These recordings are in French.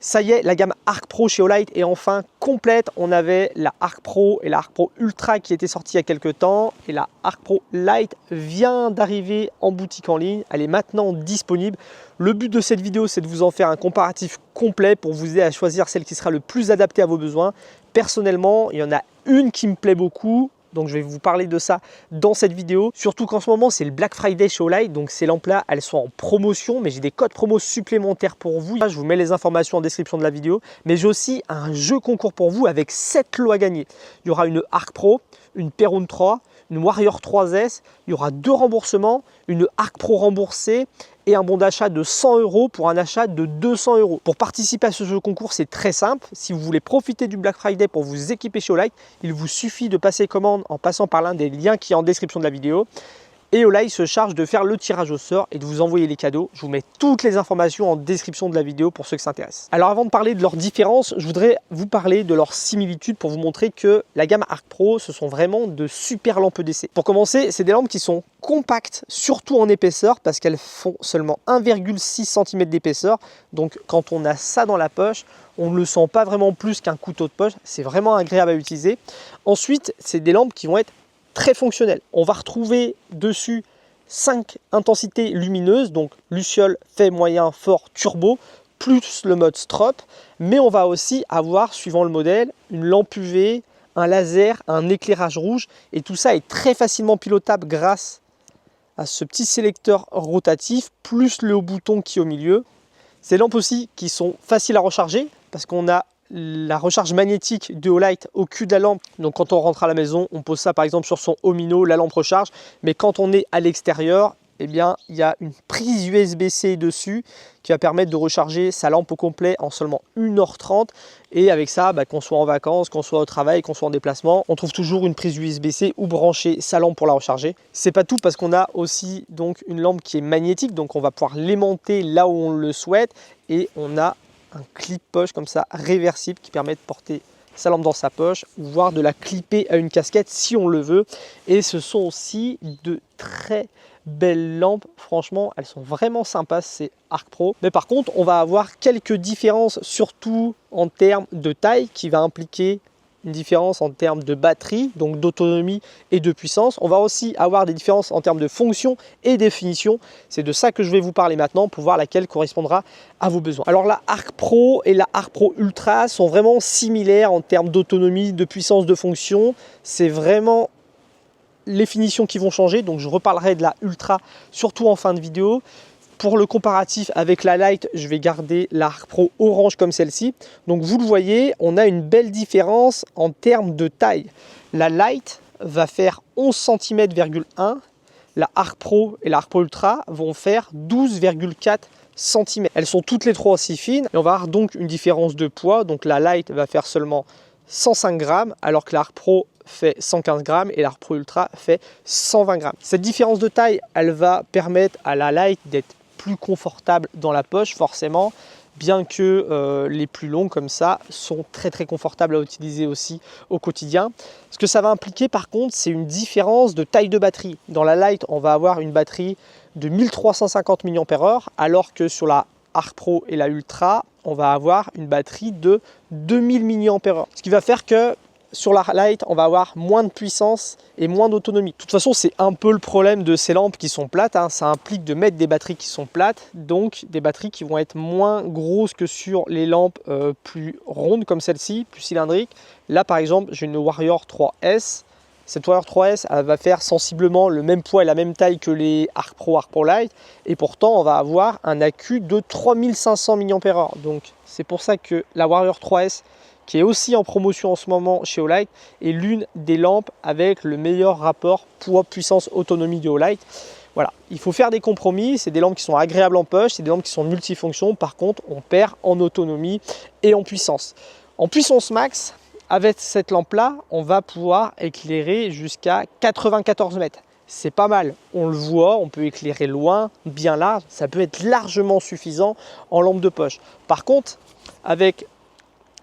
Ça y est, la gamme Arc Pro chez Olight est enfin complète. On avait la Arc Pro et la Arc Pro Ultra qui étaient sorties il y a quelques temps. Et la Arc Pro Lite vient d'arriver en boutique en ligne. Elle est maintenant disponible. Le but de cette vidéo, c'est de vous en faire un comparatif complet pour vous aider à choisir celle qui sera le plus adaptée à vos besoins. Personnellement, il y en a une qui me plaît beaucoup. Donc je vais vous parler de ça dans cette vidéo. Surtout qu'en ce moment, c'est le Black Friday chez Olight. Donc ces lampes-là, elles sont en promotion. Mais j'ai des codes promo supplémentaires pour vous. Je vous mets les informations en description de la vidéo. Mais j'ai aussi un jeu concours pour vous avec 7 lots à gagner. Il y aura une Arc Pro, une Perun 3, une Warrior 3S. Il y aura 2 remboursements, une Arc Pro remboursée et un bon d'achat de 100 € pour un achat de 200 €. Pour participer à ce jeu concours, c'est très simple. Si vous voulez profiter du Black Friday pour vous équiper chez Olight, il vous suffit de passer commande en passant par l'un des liens qui est en description de la vidéo. Et Olight se charge de faire le tirage au sort et de vous envoyer les cadeaux. Je vous mets toutes les informations en description de la vidéo pour ceux qui s'intéressent. Alors avant de parler de leurs différences, je voudrais vous parler de leurs similitudes pour vous montrer que la gamme Arc Pro, ce sont vraiment de super lampes EDC. Pour commencer, c'est des lampes qui sont compactes, surtout en épaisseur, parce qu'elles font seulement 1,6 cm d'épaisseur. Donc quand on a ça dans la poche, on ne le sent pas vraiment plus qu'un couteau de poche. C'est vraiment agréable à utiliser. Ensuite, c'est des lampes qui vont être très fonctionnel. On va retrouver dessus 5 intensités lumineuses, donc luciole, fait, moyen, fort, turbo, plus le mode strobe. Mais on va aussi avoir, suivant le modèle, une lampe UV, un laser, un éclairage rouge. Et tout ça est très facilement pilotable grâce à ce petit sélecteur rotatif, plus le bouton qui est au milieu. Ces lampes aussi qui sont faciles à recharger, parce qu'on a la recharge magnétique de Olight au cul de la lampe. Donc quand on rentre à la maison, on pose ça par exemple sur son Omino, la lampe recharge. Mais quand on est à l'extérieur, eh bien, il y a une prise USB-C dessus qui va permettre de recharger sa lampe au complet en seulement 1h30. Et avec ça, qu'on soit en vacances, qu'on soit au travail, qu'on soit en déplacement, on trouve toujours une prise USB-C ou brancher sa lampe pour la recharger. C'est pas tout parce qu'on a aussi donc une lampe qui est magnétique, donc on va pouvoir l'aimanter là où on le souhaite. Et on a un clip poche comme ça réversible qui permet de porter sa lampe dans sa poche ou voire de la clipper à une casquette si on le veut. Et ce sont aussi de très belles lampes, franchement elles sont vraiment sympas ces Arc Pro. Mais par contre on va avoir quelques différences, surtout en termes de taille, qui va impliquer une différence en termes de batterie, donc d'autonomie et de puissance. On va aussi avoir des différences en termes de fonction et définition. C'est de ça que je vais vous parler maintenant pour voir laquelle correspondra à vos besoins. Alors la Arc Pro et la Arc Pro Ultra sont vraiment similaires en termes d'autonomie, de puissance, de fonction. C'est vraiment les finitions qui vont changer. Donc je reparlerai de la Ultra surtout en fin de vidéo. Pour le comparatif avec la Lite, je vais garder la Arc Pro orange comme celle-ci. Donc vous le voyez, on a une belle différence en termes de taille. La Lite va faire 11 cm,1. La Arc Pro et la Arc Pro Ultra vont faire 12,4 cm. Elles sont toutes les trois aussi fines. Et on va avoir donc une différence de poids. Donc la Lite va faire seulement 105 grammes, alors que la Arc Pro fait 115 grammes et la Arc Pro Ultra fait 120 grammes. Cette différence de taille, elle va permettre à la Lite d'être plus confortable dans la poche forcément, bien que les plus longues comme ça sont très confortables à utiliser aussi au quotidien. Ce que ça va impliquer par contre, c'est une différence de taille de batterie. Dans la Lite, on va avoir une batterie de 1350 mAh, alors que sur la Arc Pro et la Ultra, on va avoir une batterie de 2000 mAh. Ce qui va faire que sur la Lite, on va avoir moins de puissance et moins d'autonomie. De toute façon, c'est un peu le problème de ces lampes qui sont plates. Ça implique de mettre des batteries qui sont plates, donc des batteries qui vont être moins grosses que sur les lampes plus rondes comme celle-ci, plus cylindriques. Là, par exemple, j'ai une Warrior 3S. Cette Warrior 3S, elle va faire sensiblement le même poids et la même taille que les Arc Pro Lite. Et pourtant, on va avoir un accu de 3500 mAh. Donc, c'est pour ça que la Warrior 3S, qui est aussi en promotion en ce moment chez Olight, est l'une des lampes avec le meilleur rapport poids-puissance-autonomie de Olight. Voilà, il faut faire des compromis. C'est des lampes qui sont agréables en poche, c'est des lampes qui sont multifonctions. Par contre, on perd en autonomie et en puissance. En puissance max, avec cette lampe-là, on va pouvoir éclairer jusqu'à 94 mètres. C'est pas mal, on le voit, on peut éclairer loin, bien large. Ça peut être largement suffisant en lampe de poche. Par contre, avec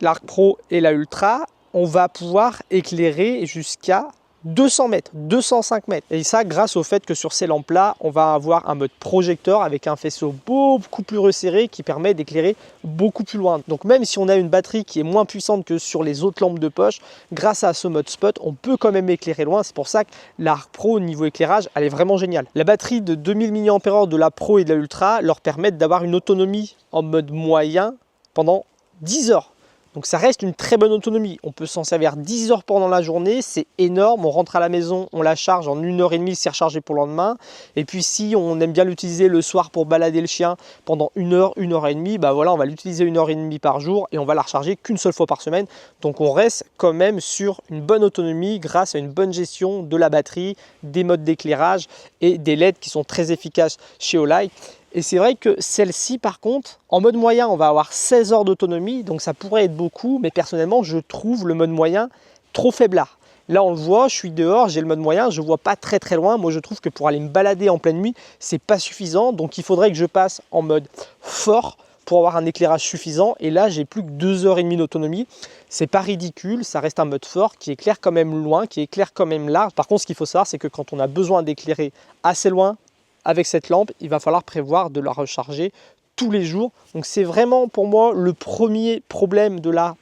l'Arc Pro et la Ultra, on va pouvoir éclairer jusqu'à 200 mètres, 205 mètres. Et ça, grâce au fait que sur ces lampes-là, on va avoir un mode projecteur avec un faisceau beaucoup plus resserré qui permet d'éclairer beaucoup plus loin. Donc même si on a une batterie qui est moins puissante que sur les autres lampes de poche, grâce à ce mode spot, on peut quand même éclairer loin. C'est pour ça que la Arc Pro, au niveau éclairage, elle est vraiment géniale. La batterie de 2000 mAh de la Pro et de la Ultra leur permettent d'avoir une autonomie en mode moyen pendant 10 heures. Donc ça reste une très bonne autonomie. On peut s'en servir 10 heures pendant la journée, c'est énorme. On rentre à la maison, on la charge en 1h30, c'est rechargé pour le lendemain. Et puis si on aime bien l'utiliser le soir pour balader le chien pendant 1 heure, 1h30, bah voilà, on va l'utiliser 1h30 par jour et on va la recharger qu'une seule fois par semaine. Donc on reste quand même sur une bonne autonomie grâce à une bonne gestion de la batterie, des modes d'éclairage et des LED qui sont très efficaces chez Olight. Et c'est vrai que celle-ci, par contre, en mode moyen, on va avoir 16 heures d'autonomie, donc ça pourrait être beaucoup, mais personnellement, je trouve le mode moyen trop faiblard. Là, on le voit, je suis dehors, j'ai le mode moyen, je ne vois pas très loin. Moi, je trouve que pour aller me balader en pleine nuit, c'est pas suffisant, donc il faudrait que je passe en mode fort pour avoir un éclairage suffisant. Et là, j'ai plus que 2h30 d'autonomie. C'est pas ridicule, ça reste un mode fort qui éclaire quand même loin, qui éclaire quand même large. Par contre, ce qu'il faut savoir, c'est que quand on a besoin d'éclairer assez loin, avec cette lampe, il va falloir prévoir de la recharger tous les jours. Donc c'est vraiment pour moi le premier problème de la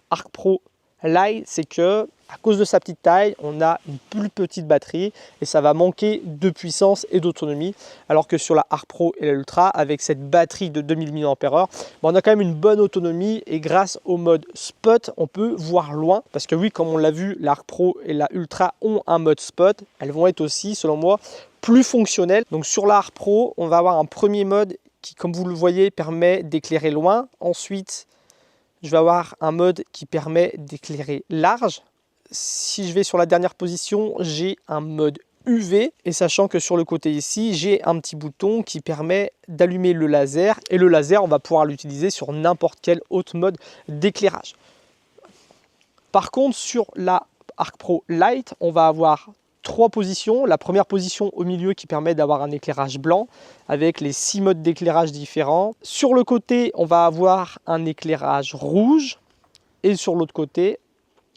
Arc Pro Light, c'est que à cause de sa petite taille, on a une plus petite batterie et ça va manquer de puissance et d'autonomie. Alors que sur la Arc Pro et l'Ultra, avec cette batterie de 2000 mAh, on a quand même une bonne autonomie et grâce au mode spot, on peut voir loin. Parce que oui, comme on l'a vu, la Arc Pro et la Ultra ont un mode spot. Elles vont être aussi, selon moi, plus fonctionnelles. Donc sur la Arc Pro, on va avoir un premier mode qui, comme vous le voyez, permet d'éclairer loin. Ensuite, je vais avoir un mode qui permet d'éclairer large. Si je vais sur la dernière position, j'ai un mode UV et sachant que sur le côté ici, j'ai un petit bouton qui permet d'allumer le laser et le laser, on va pouvoir l'utiliser sur n'importe quel autre mode d'éclairage. Par contre, sur la Arc Pro Light, on va avoir 3 positions. La première position au milieu qui permet d'avoir un éclairage blanc avec les 6 modes d'éclairage différents. Sur le côté, on va avoir un éclairage rouge et sur l'autre côté,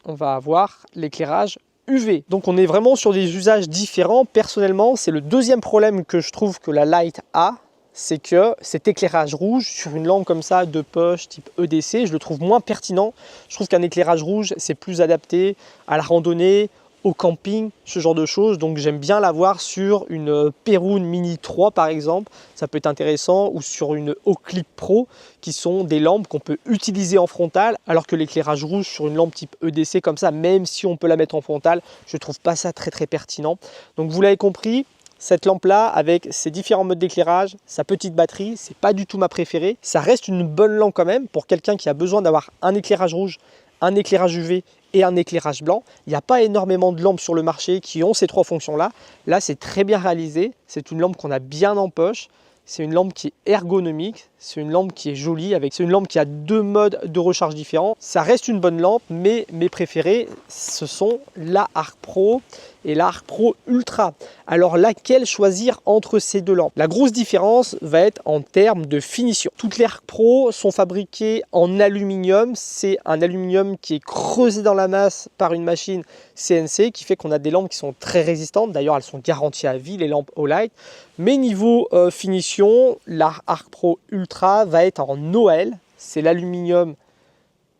on va avoir l'éclairage UV. Donc on est vraiment sur des usages différents. Personnellement, c'est le deuxième problème que je trouve que la Light a, c'est que cet éclairage rouge sur une lampe comme ça de poche type EDC, je le trouve moins pertinent. Je trouve qu'un éclairage rouge, c'est plus adapté à la randonnée, au camping, ce genre de choses. Donc j'aime bien l'avoir sur une Perun Mini 3 par exemple, ça peut être intéressant, ou sur une Oclip Pro qui sont des lampes qu'on peut utiliser en frontal, alors que l'éclairage rouge sur une lampe type EDC comme ça, même si on peut la mettre en frontal, je trouve pas ça très pertinent. Donc vous l'avez compris, cette lampe là avec ses différents modes d'éclairage, sa petite batterie, c'est pas du tout ma préférée. Ça reste une bonne lampe quand même pour quelqu'un qui a besoin d'avoir un éclairage rouge, un éclairage UV et un éclairage blanc. Il n'y a pas énormément de lampes sur le marché qui ont ces 3 fonctions là. Là, c'est très bien réalisé. C'est une lampe qu'on a bien en poche. C'est une lampe qui est ergonomique. C'est une lampe qui est jolie. C'est une lampe qui a 2 modes de recharge différents. Ça reste une bonne lampe, mais mes préférés, ce sont la Arc Pro et la Arc Pro Ultra. Alors laquelle choisir entre ces 2 lampes? La grosse différence va être en termes de finition. Toutes les Arc Pro sont fabriquées en aluminium. C'est un aluminium qui est creusé dans la masse par une machine CNC qui fait qu'on a des lampes qui sont très résistantes. D'ailleurs, elles sont garanties à vie, les lampes Olight. Mais niveau finition, la Arc Pro Ultra va être en OL. C'est l'aluminium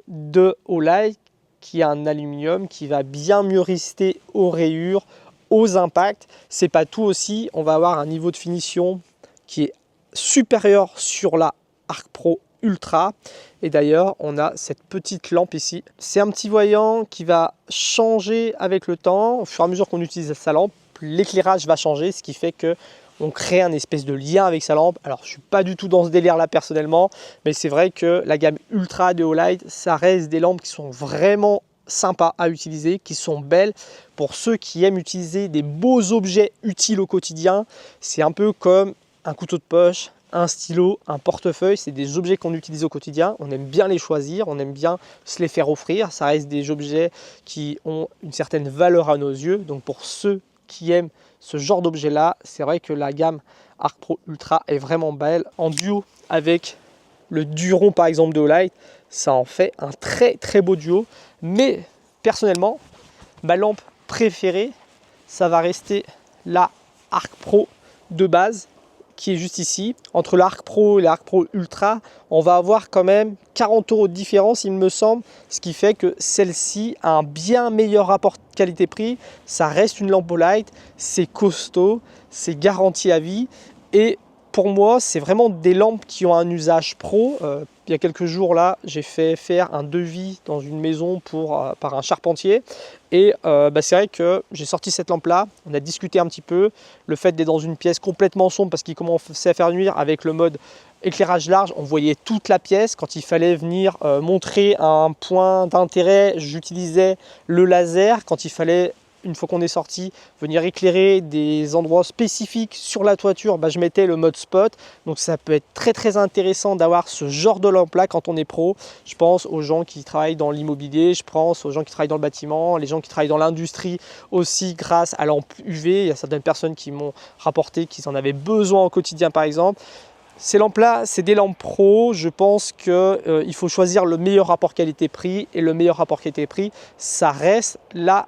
de Olight qui a un aluminium qui va bien mieux résister aux rayures, aux impacts. C'est pas tout aussi, on va avoir un niveau de finition qui est supérieur sur la Arc Pro Ultra. Et d'ailleurs, on a cette petite lampe ici. C'est un petit voyant qui va changer avec le temps. Au fur et à mesure qu'on utilise sa lampe, l'éclairage va changer, ce qui fait que on crée un espèce de lien avec sa lampe. Alors je suis pas du tout dans ce délire là personnellement, mais c'est vrai que la gamme Ultra de Olight, ça reste des lampes qui sont vraiment sympas à utiliser, qui sont belles. Pour ceux qui aiment utiliser des beaux objets utiles au quotidien, c'est un peu comme un couteau de poche, un stylo, un portefeuille. C'est des objets qu'on utilise au quotidien. On aime bien les choisir, on aime bien se les faire offrir. Ça reste des objets qui ont une certaine valeur à nos yeux. Donc pour ceux qui aiment ce genre d'objet là, c'est vrai que la gamme Arc Pro Ultra est vraiment belle. En duo avec le Duron par exemple de Olight, ça en fait un très beau duo. Mais personnellement, ma lampe préférée, ça va rester la Arc Pro de base qui est juste ici. Entre l'Arc Pro et l'Arc Pro Ultra, on va avoir quand même 40 € de différence, il me semble, ce qui fait que celle-ci a un bien meilleur rapport qualité-prix. Ça reste une lampe Olight, c'est costaud, c'est garanti à vie et pour moi, c'est vraiment des lampes qui ont un usage pro. Il y a quelques jours là, j'ai fait faire un devis dans une maison par un charpentier. Et c'est vrai que j'ai sorti cette lampe là, on a discuté un petit peu. Le fait d'être dans une pièce complètement sombre parce qu'il commençait à faire nuit avec le mode éclairage large, on voyait toute la pièce. Quand il fallait venir montrer un point d'intérêt, j'utilisais le laser. Quand il fallait, une fois qu'on est sorti, venir éclairer des endroits spécifiques sur la toiture, je mettais le mode spot. Donc ça peut être très intéressant d'avoir ce genre de lampe là quand on est pro. Je pense aux gens qui travaillent dans l'immobilier, je pense aux gens qui travaillent dans le bâtiment, les gens qui travaillent dans l'industrie aussi grâce à lampe UV. Il y a certaines personnes qui m'ont rapporté qu'ils en avaient besoin au quotidien par exemple. Ces lampes-là, c'est des lampes pro. Je pense qu'il faut choisir le meilleur rapport qualité-prix. Et le meilleur rapport qualité-prix, ça reste la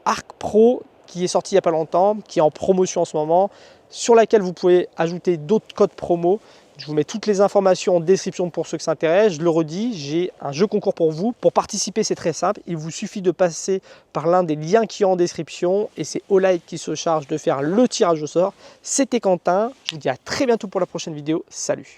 Arc Pro qui est sorti il n'y a pas longtemps, qui est en promotion en ce moment, sur laquelle vous pouvez ajouter d'autres codes promo. Je vous mets toutes les informations en description pour ceux qui s'intéressent. Je le redis, j'ai un jeu concours pour vous. Pour participer, c'est très simple. Il vous suffit de passer par l'un des liens qui est en description et c'est Olight qui se charge de faire le tirage au sort. C'était Quentin. Je vous dis à très bientôt pour la prochaine vidéo. Salut!